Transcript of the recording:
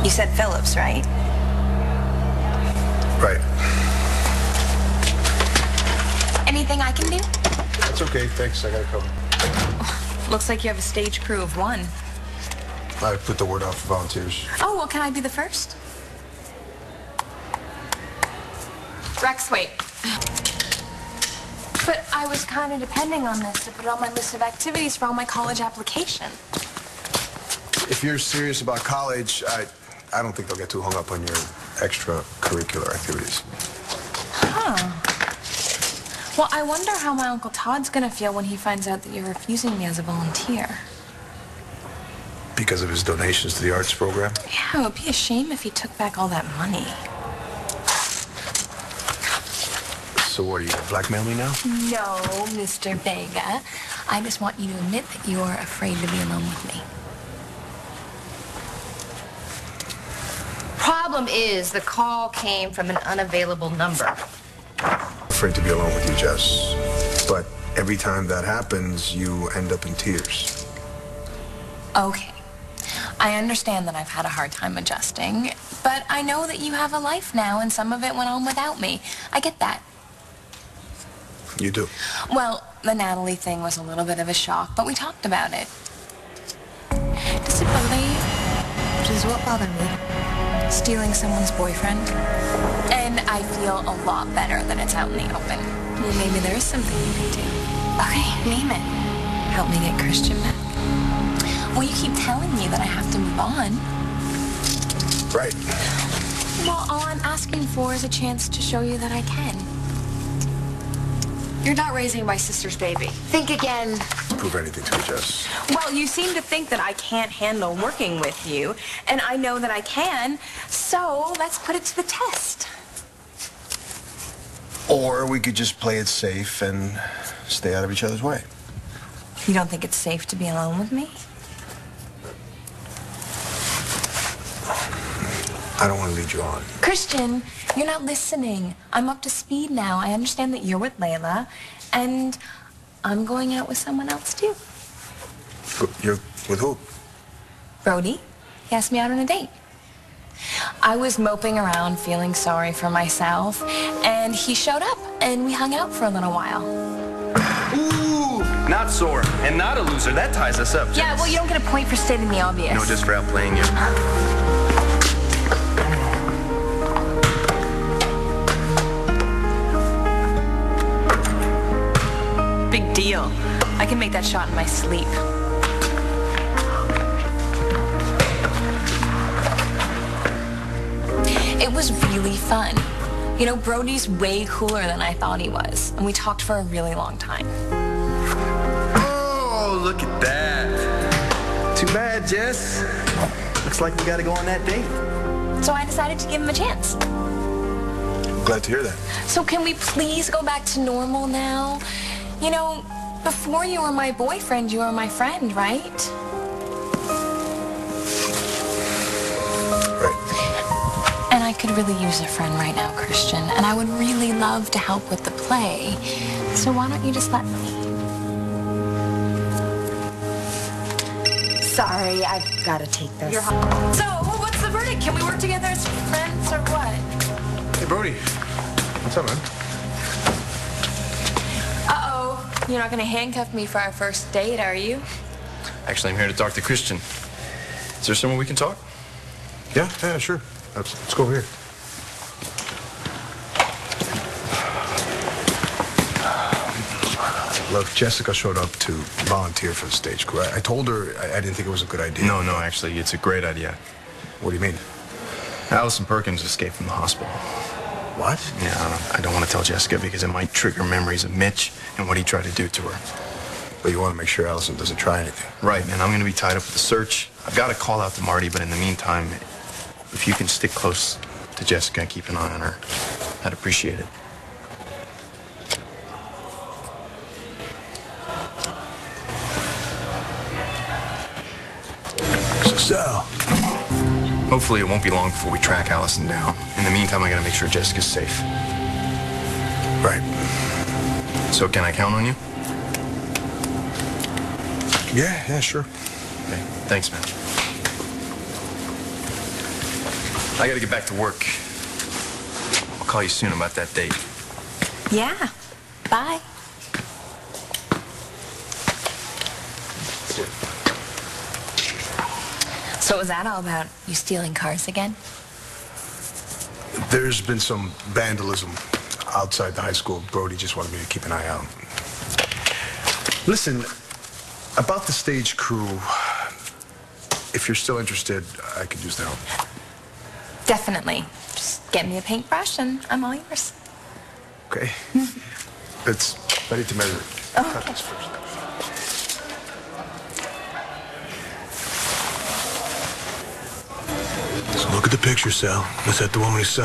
You said Phillips, right? Right. Anything I can do? That's okay, thanks. I gotta cover. Looks like you have a stage crew of one. I put the word out for volunteers. Oh, well, can I be the first? Rex, wait. But I was kind of depending on this to put it on my list of activities for all my college application. If you're serious about college, I don't think they'll get too hung up on your extracurricular activities. Huh. Well, I wonder how my Uncle Todd's gonna feel when he finds out that you're refusing me as a volunteer. Because of his donations to the arts program? Yeah, it would be a shame if he took back all that money. So what, are you gonna blackmail me now? No, Mr. Vega. I just want you to admit that you're afraid to be alone with me. Problem is, the call came from an unavailable number. Afraid to be alone with you, Jess. But every time that happens, you end up in tears. Okay. I understand that I've had a hard time adjusting, but I know that you have a life now, and some of it went on without me. I get that. You do? Well, the Natalie thing was a little bit of a shock, but we talked about it. Does it bother you? Does what bother me? Stealing someone's boyfriend. And I feel a lot better that it's out in the open. Well, maybe there is something you can do. Okay, name it. Help me get Christian back. Well, you keep telling me that I have to move on. Right. Well, all I'm asking for is a chance to show you that I can. You're not raising my sister's baby. Think again. Prove anything to me, Jess. Well, you seem to think that I can't handle working with you, and I know that I can, so let's put it to the test. Or we could just play it safe and stay out of each other's way. You don't think it's safe to be alone with me? I don't want to lead you on. Christian, you're not listening. I'm up to speed now. I understand that you're with Layla, and I'm going out with someone else, too. You're with who? Brody. He asked me out on a date. I was moping around, feeling sorry for myself, and he showed up, and we hung out for a little while. Ooh, not sore, and not a loser. That ties us up, Jess. Yeah, well, you don't get a point for stating the obvious. No, just for outplaying you. Big deal. I can make that shot in my sleep. It was really fun. You know, Brody's way cooler than I thought he was, and we talked for a really long time. Oh, look at that. Too bad, Jess. Looks like we gotta go on that date. So I decided to give him a chance. Glad to hear that. So can we please go back to normal now? You know, before you were my boyfriend, you were my friend, right? Right. And I could really use a friend right now, Christian, and I would really love to help with the play. So why don't you just let me? Sorry, I've got to take this. So, what's the verdict? Can we work together as friends or what? Hey, Brody. What's up, man? Uh-oh. You're not going to handcuff me for our first date, are you? Actually, I'm here to talk to Christian. Is there somewhere we can talk? Yeah, sure. Let's go over here. Look, Jessica showed up to volunteer for the stage crew. I told her I didn't think it was a good idea. No, actually, it's a great idea. What do you mean? Allison Perkins escaped from the hospital. What? Yeah, I don't want to tell Jessica because it might trigger memories of Mitch and what he tried to do to her. But you want to make sure Allison doesn't try anything. Right, and I'm going to be tied up with the search. I've got to call out to Marty, but in the meantime, if you can stick close to Jessica and keep an eye on her, I'd appreciate it. So, hopefully it won't be long before we track Allison down. In the meantime, I gotta make sure Jessica's safe. right. So can I count on you? Yeah, sure. Okay, thanks, man. I gotta get back to work. I'll call you soon about that date. Yeah. Bye. So what was that all about? You stealing cars again? There's been some vandalism outside the high school. Brody just wanted me to keep an eye out. Listen, about the stage crew, if you're still interested, I could use their help. Definitely. Just get me a paintbrush and I'm all yours. Okay. It's ready to measure. Oh, Cut okay. this first. So look at the picture, Sal. Is that the woman he saw?